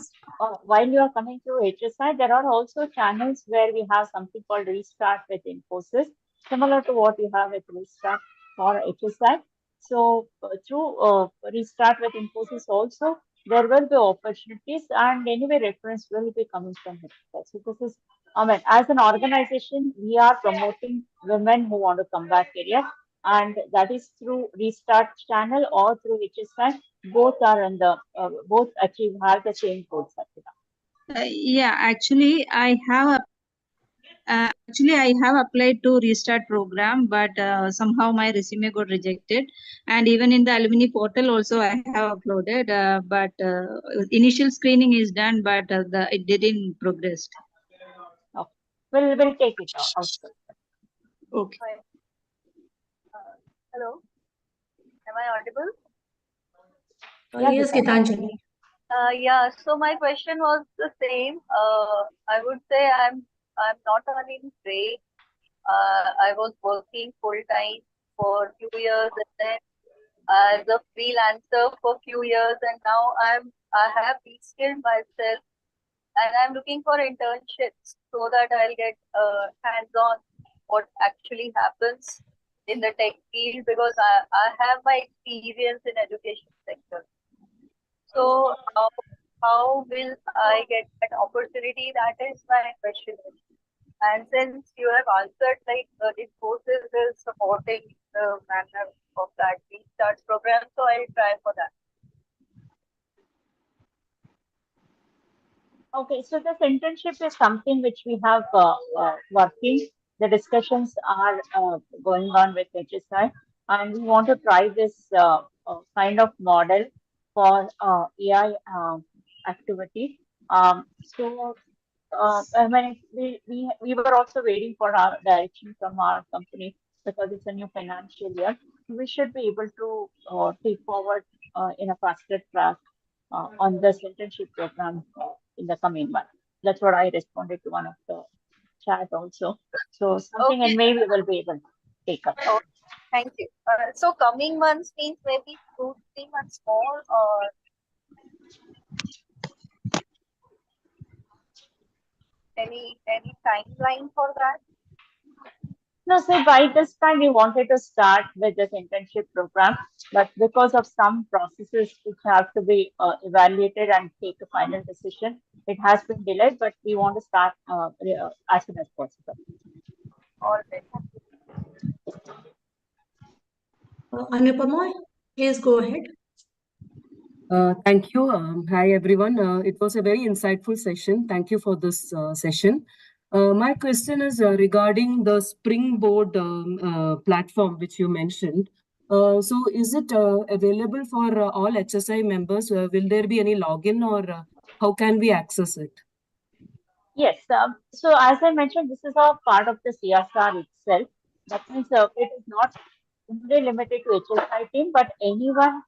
while you are coming to HSI, there are also channels where we have something called Restart with Infosys, similar to what you have with Restart for HSI. So through Restart with Infosys also, there will be opportunities and anyway reference will be coming from HSI. So this is, I mean, as an organization, we are promoting women who want to come back here and that is through Restart channel or through HSI. Both are in the both have the same goals. Yeah, actually I have applied to Restart program, but somehow my resume got rejected. And even in the alumni portal also I have uploaded, but initial screening is done, but it didn't progress. Okay. We'll take it out. Okay. Hello, am I audible? Yes, Gitanjali. Yeah, so my question was the same. I would say I'm not earning great. I was working full time for a few years and then as a freelancer for a few years, and now I have reskilled myself and I'm looking for internships so that I'll get hands-on what actually happens in the tech field because I have my experience in education sector. So how will I get that opportunity? That is my question. And since you have answered like Infosys is supporting the manner of that Restart program, so I'll try for that. Okay, so this internship is something which we have working. The discussions are going on with HSI, and we want to try this kind of model for AI activity. So I mean, we were also waiting for our direction from our company because it's a new financial year. We should be able to take forward in a faster track on this internship program in the coming month. That's what I responded to one of the chat also. So something Okay. and maybe we will be able to take up. Oh, thank you. So coming months means maybe 2-3 months more or any timeline for that? No, so by this time we wanted to start with this internship program, but because of some processes which have to be evaluated and take a final decision, it has been delayed, but we want to start as soon as possible. All right. Anupama, please go ahead. Thank you. Hi, everyone. It was a very insightful session. Thank you for this session. My question is regarding the Springboard platform, which you mentioned. So is it available for all HSI members? Will there be any login or how can we access it? Yes. So as I mentioned, this is a part of the CSR itself. That means it is not only limited to HSI team, but anyone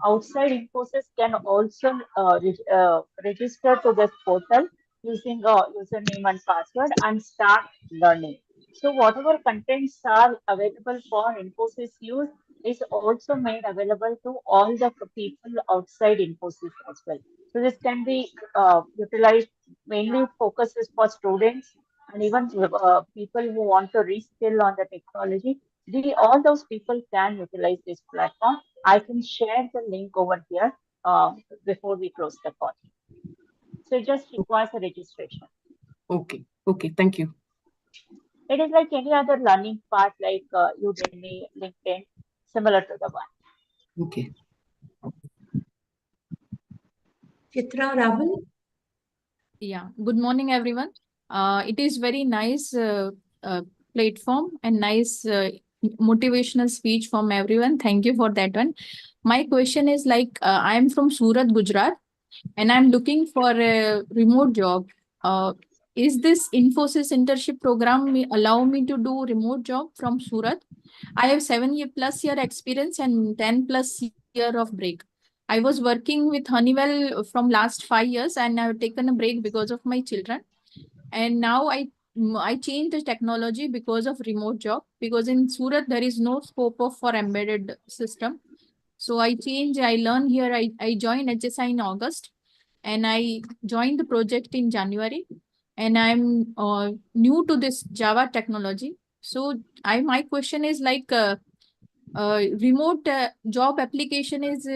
outside Infosys can also register to this portal using a username and password and start learning. So whatever contents are available for Infosys use is also made available to all the people outside Infosys as well. So this can be utilized mainly focuses for students and even people who want to reskill on the technology. All those people can utilize this platform. I can share the link over here before we close the call. So it just requires a registration. Okay. Okay. Thank you. It is like any other learning path, like Udemy, LinkedIn, similar to the one. Okay. Chitra, Rahul? Yeah, good morning, everyone. It is very nice platform and nice motivational speech from everyone. Thank you for that one. My question is like, I am from Surat, Gujarat, and I'm looking for a remote job. Is this Infosys internship program allow me to do remote job from Surat? I have 7+ year experience and 10+ year of break. I was working with Honeywell from last 5 years, and I've taken a break because of my children. And now I changed the technology because of remote job, because in Surat there is no scope of for embedded system. So I learn here. I joined HSI in August, and I joined the project in January, and I'm new to this Java technology. So my question is like, remote job application is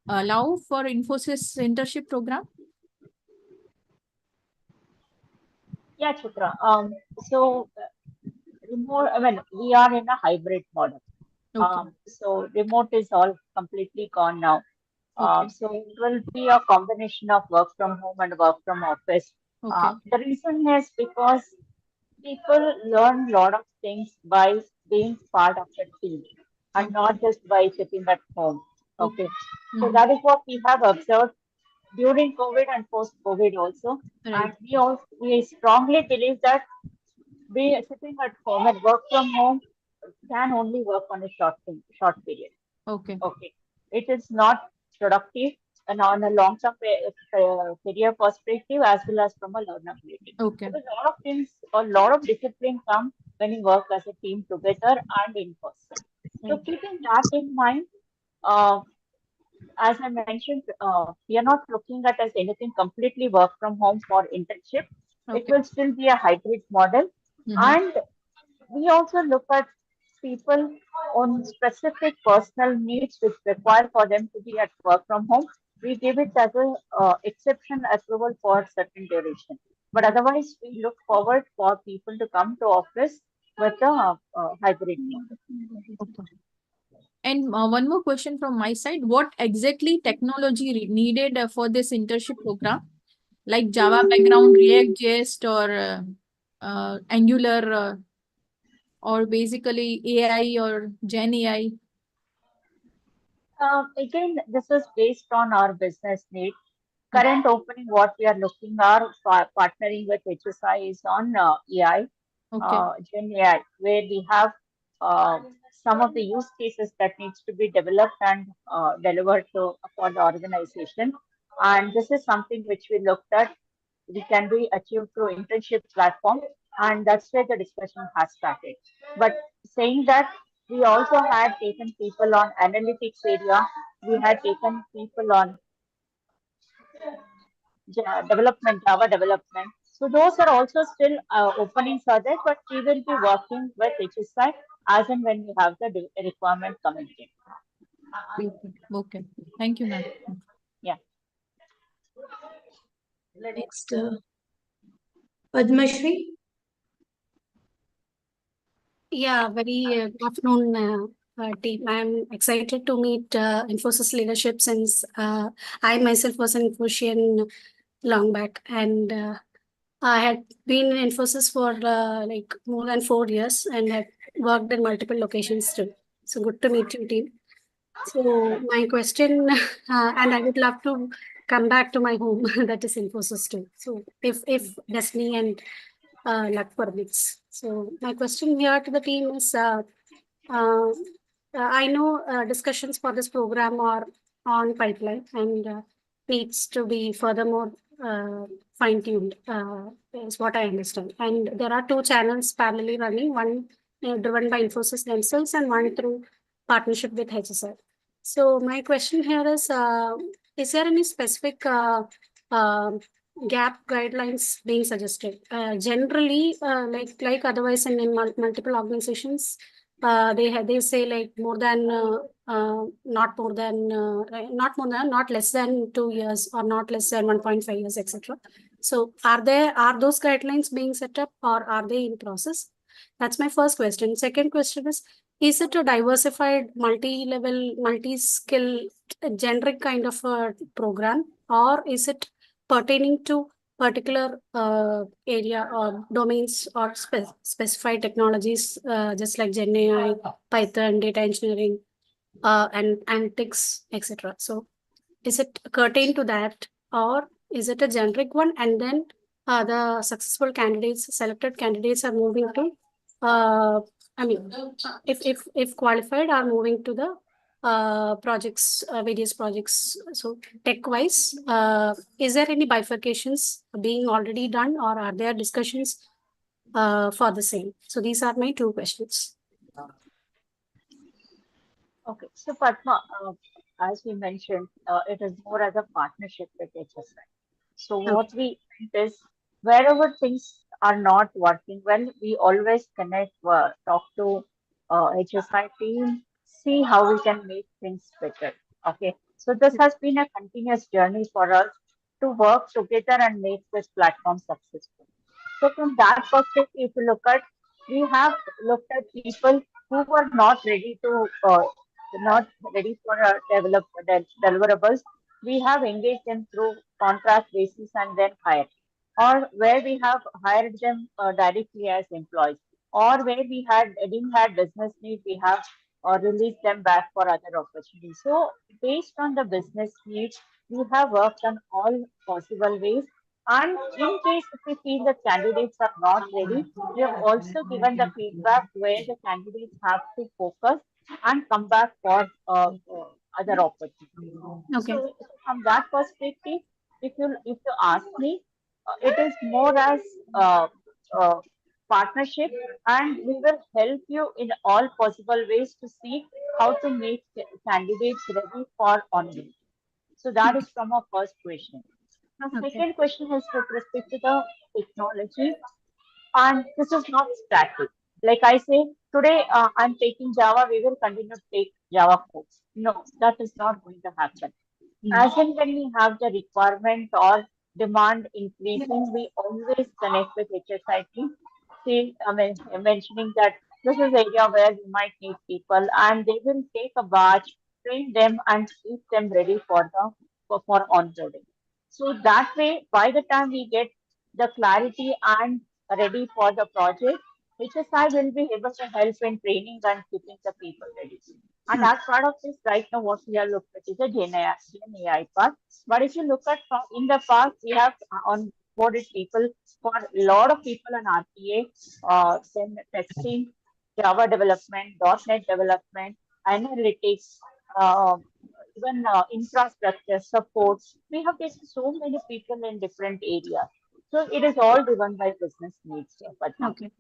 allow for Infosys internship program? Yeah, Chitra. So remote, I mean, we are in a hybrid model. Okay. So remote is all completely gone now. Okay. So it will be a combination of work from home and work from office. Okay. The reason is because people learn a lot of things by being part of the team and not just by sitting at home. Okay. So that is what we have observed during COVID and post-COVID also. Right. And we strongly believe that be sitting at home and work from home can only work on a short period. Okay. Okay. It is not productive and on a long-term career perspective as well as from a learnability. Okay. Because a lot of discipline comes when you work as a team together and in person. So keeping that in mind, uh, as I mentioned, we are not looking at as anything completely work from home for internship. It Okay. will still be a hybrid model. And we also look at people on specific personal needs which require for them to be at work from home. We give it as a exception approval for certain duration. But otherwise, we look forward for people to come to office with a hybrid model. Okay. And one more question from my side. What exactly technology needed for this internship program? Like Java background, React JS, or Angular, or basically AI or Gen AI? Again, this is based on our business need. Current opening, what we are looking are partnering with HSI is on AI, Okay. Gen AI, where we have some of the use cases that needs to be developed and delivered to for the organization. And this is something which we looked at. We can be achieved through internship platform, and that's where the discussion has started. But saying that, we also had taken people on analytics area. We had taken people on Java development. So those are also still openings are there, but we will be working with HSI as and when we have the requirement coming in. Okay. Thank you, ma'am. Yeah. Next, Padmashri. Yeah, very good afternoon, team. I'm excited to meet Infosys leadership since I myself was an Infosian long back, and I had been in Infosys for like more than 4 years and have worked in multiple locations too. So good to meet you, team. So my question, and I would love to come back to my home, that is Infosys too. So if destiny and luck permits. So my question here to the team is, I know discussions for this program are on pipeline and needs to be furthermore fine-tuned, is what I understand. And there are two channels parallelly running, one driven by Infosys themselves and one through partnership with HSI. So my question here is there any specific gap guidelines being suggested? Generally, like otherwise in multiple organizations, they say like more than not less than 2 years or not less than 1.5 years, etc. So are those guidelines being set up or are they in process? That's my first question. Second question is it a diversified, multi-level, multi-skill, generic kind of a program, or is it pertaining to particular area or domains or specified technologies, just like Gen AI, Python, data engineering, and analytics, etc. So is it pertain to that, or is it a generic one? And then the successful candidates, selected candidates are moving to, I mean, if qualified, are moving to the projects, various projects. So tech wise, is there any bifurcations being already done, or are there discussions for the same? So these are my two questions. Okay, so Padma, as we mentioned, it is more as a partnership with HSI. So what we meant is wherever things are not working well, we always connect, talk to HSI team, see how we can make things better. Okay, so this has been a continuous journey for us to work together and make this platform successful. So from that perspective, if you look at, we have looked at people who were not ready for deliverables. We have engaged them through contract basis and then hired, or where we have hired them directly as employees, or where we didn't have business need, we have released them back for other opportunities. So based on the business needs, we have worked on all possible ways. And in case if we feel the candidates are not ready, we have also given the feedback where the candidates have to focus and come back for other opportunities. Okay. So from that perspective, if you ask me, it is more as uh, partnership, and we will help you in all possible ways to see how to make candidates ready for onboarding. So that is from our first question. Now, second question is with respect to the technology, and this is not static. Like I say, today I'm taking Java, we will continue to take Java course. No, that is not going to happen. As and when we have the requirement or demand increasing, we always connect with HSI team. See, I mean, mentioning that this is area where we might need people, and they will take a batch, train them, and keep them ready for onboarding. So that way, by the time we get the clarity and ready for the project, HSI will be able to help in training and keeping the people ready. And as part of this, right now, what we are looking at is a Gen AI part. But if you look at in the past, we have onboarded people for a lot of people on RPA, then testing, Java development, .NET development, analytics, uh, even infrastructure support. We have taken so many people in different areas. So it is all driven by business needs. Padma. Okay.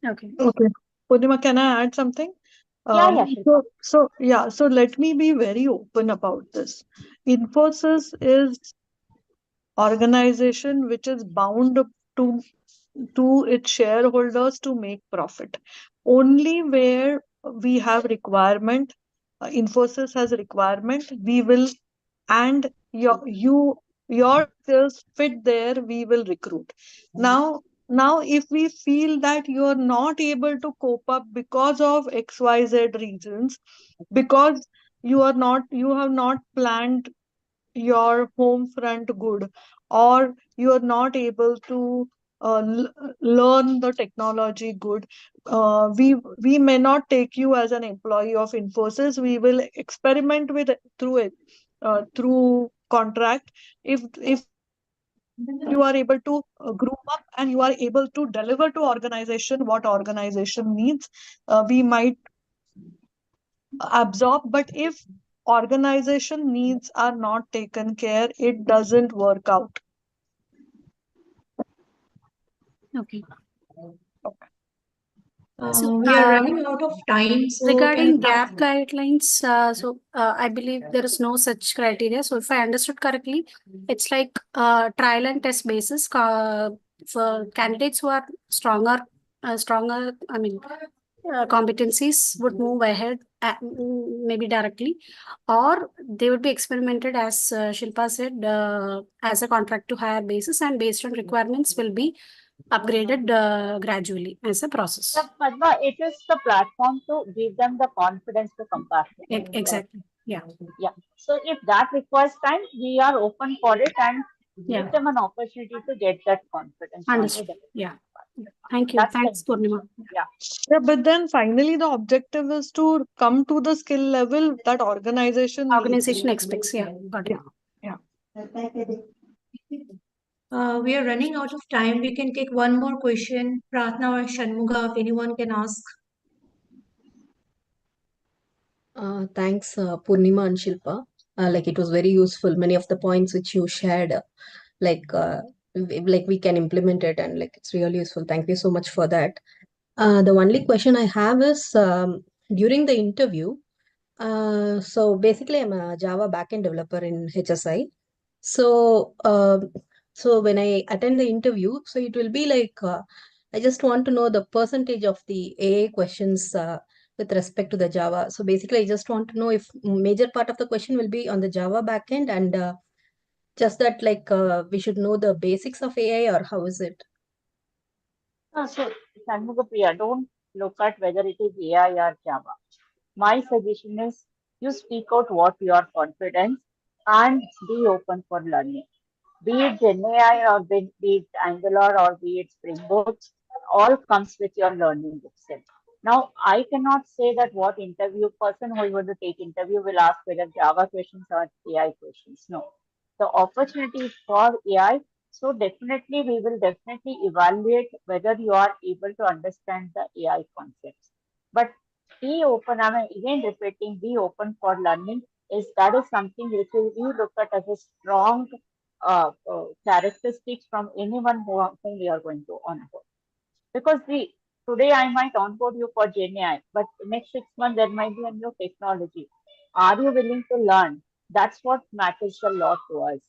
Okay. Okay. Purnima, can I add something? Yeah, Shilpa. So let me be very open about this. Infosys is organization which is bound to its shareholders to make profit. Only where we have requirement, Infosys has a requirement, we will, and your skills fit there, we will recruit. Now if we feel that you are not able to cope up because of XYZ reasons, because you have not planned your home front good, or you are not able to learn the technology good, we may not take you as an employee of Infosys. We will experiment with through it, through contract. If you are able to grow up and you are able to deliver to organization what organization needs, we might absorb. But if organization needs are not taken care, it doesn't work out. Okay. We are running out of time. So regarding gap guidelines, I believe there is no such criteria. So if I understood correctly, it's like trial and test basis for candidates who are stronger. I mean, competencies would move ahead maybe directly, or they would be experimented, as Shilpa said, as a contract to hire basis, and based on requirements will be upgraded gradually as a process. So, Padma, it is the platform to give them the confidence to come back. Exactly. Yeah. Yeah. So if that requires time, we are open for it and Yeah. give them an opportunity to get that confidence. Understood. Yeah. Thank you. That's Thanks, Purnima. Yeah. Yeah, but then finally the objective is to come to the skill level that organization needs. Expects. Yeah. Got it. Yeah. We are running out of time. We can take one more question. Pratna or Shanmuga, if anyone can ask. Thanks, Purnima and Shilpa. Like it was very useful. Many of the points which you shared, like we can implement it, and like it's really useful. Thank you so much for that. The only question I have is during the interview. So basically, I'm a Java backend developer in HSI. So so when I attend the interview, so it will be like I just want to know the percentage of the AA questions with respect to the Java. So basically, I just want to know if major part of the question will be on the Java backend, and just that like we should know the basics of AI, or how is it? So, Shanmugapriya, don't look at whether it is AI or Java. My suggestion is you speak out what you are confident and be open for learning. Be it GenAI or be it Angular or be it Springboard, all comes with your learning itself. Now, I cannot say that what interview person who is going to take interview will ask whether Java questions or AI questions. No, the opportunity is for AI. So definitely, we will definitely evaluate whether you are able to understand the AI concepts. But be open. I mean, again repeating, be open for learning. That is something which we look at as a strong characteristics from anyone whom we are going to onboard. Because today I might onboard you for GenAI, but next 6 months there might be a new technology. Are you willing to learn? That's what matters a lot to us.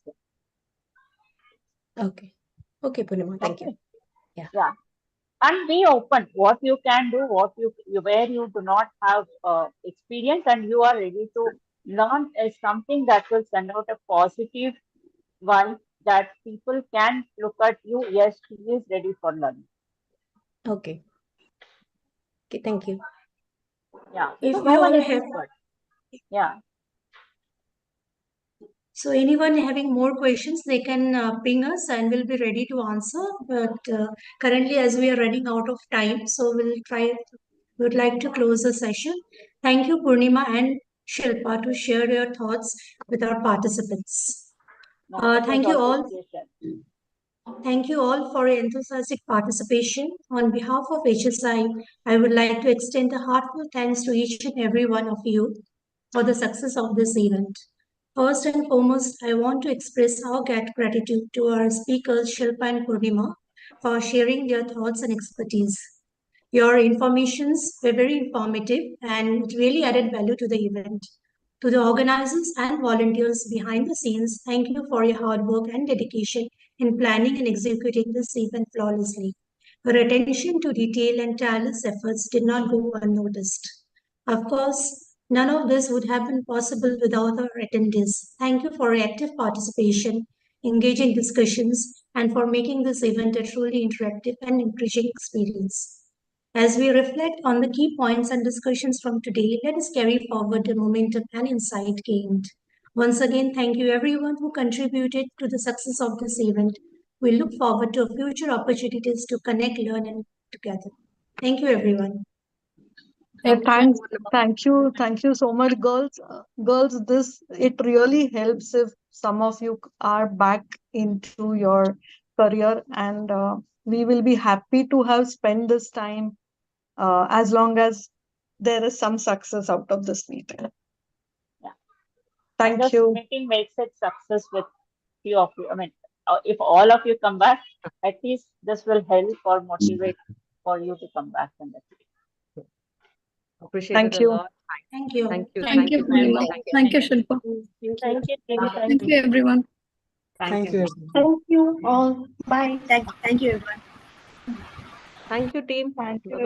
Okay. Okay, Purnima, thank you. Yeah. And be open. What you can do, where you do not have experience, and you are ready to learn is something that will send out a positive one that people can look at you. Yes, he is ready for learning. Okay. Okay, thank you. Yeah. If So you no one all is have, expert. Yeah. so anyone having more questions, they can ping us and we'll be ready to answer. But currently, as we are running out of time, so we would like to close the session. Thank you, Purnima and Shilpa, to share your thoughts with our participants. Thank you all. Thank you all for your enthusiastic participation. On behalf of HSI, I would like to extend a heartfelt thanks to each and every one of you for the success of this event. First and foremost, I want to express our gratitude to our speakers, Shilpa and Purnima, for sharing their thoughts and expertise. Your informations were very informative and it really added value to the event. To the organizers and volunteers behind the scenes, thank you for your hard work and dedication in planning and executing this event flawlessly. Your attention to detail and tireless efforts did not go unnoticed. Of course, none of this would have been possible without our attendees. Thank you for your active participation, engaging discussions, and for making this event a truly interactive and enriching experience. As we reflect on the key points and discussions from today, let us carry forward the momentum and insight gained. Once again, thank you everyone who contributed to the success of this event. We look forward to future opportunities to connect, learn, and together. Thank you, everyone. Thank you so much, girls. Girls, it really helps if some of you are back into your career, and we will be happy to have spent this time as long as there is some success out of this meeting. Yeah. Thank you. Meeting makes it success with few of you. I mean, if all of you come back, at least this will help or motivate for you to come back in the future. Appreciate Thank it you. a lot. Thank you. Thank you. Thank you, Purnima. Thank you, Shilpa. Thank you. Thank you, everyone. Thank you. Thank you all. Bye. Thank you, everyone. Thank you, team. Thank you. Bye-bye.